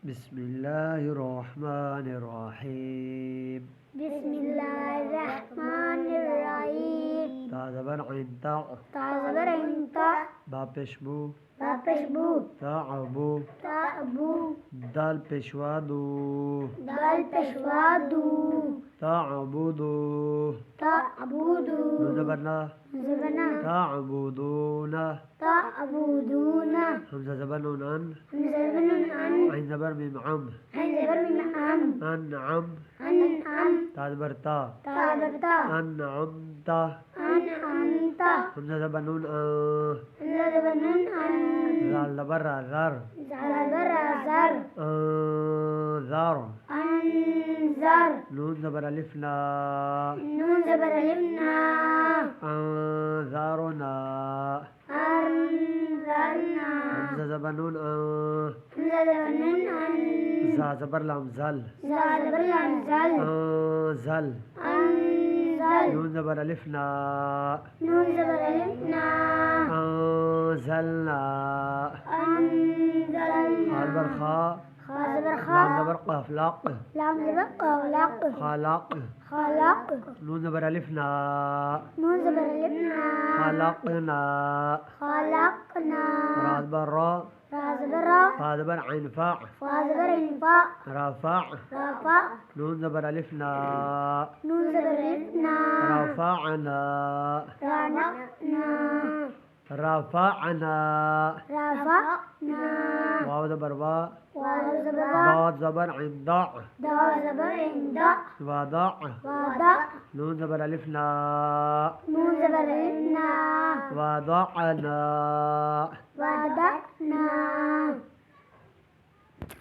بسم الله الرحمن الرحيم. بسم الله الرحمن الرحيم. تا زبر عين تا. تا زبر عين تا. با پشبو. با پشبو. تا عبو. تا ابو. دال پشوادو. دال پشوادو. تا عبودو. تا عبودو. نون زبرنا. زبنا. تا عبودونا. تا عبودونا. همزة زبر نون أن. همزة زبر نون أن. عين زبر ميم عم. عين زبر ميم عم. أنعم. أنعم. تا زبر تا. تا زبر تا. أنعمت. أنعمت. همزة زبر نون همزة زبر نون أن. زال زبر زر. زبر زر. زر. أنزر. نون زبر ألف لا. نون زبر ألفنا. أنذرنا. أنذرنا. همزة زبر نون همزة زبر نون أن. زا زبر لام زل. زا زبر لام زل. زل. أنزل. نون زبر ألف لا. نون زبر ألفنا. أنزلنا. أنزلنا. خا زبر خا. خا زبر خا. لام زبر قاف لاق. لام زبر قولق. خلق. خلق. نون زبر ألف لا. نون زبر ألفنا. خلقنا. خلقنا. را زبر را. را زبر را. فا زبر عين فاع. فا زبر عين فا. رفع. رفع. نون زبر ألف لا. نون زبر ألفنا. رفعنا. رفعنا. رفعنا. رفعنا. واو زبر وا. واو زبر وا. ضاد زبر عين ضع. دا زبر عند. وضع. وضع. نون زبر ألف لا. نون زبر ألفنا. وضعنا. وضعنا.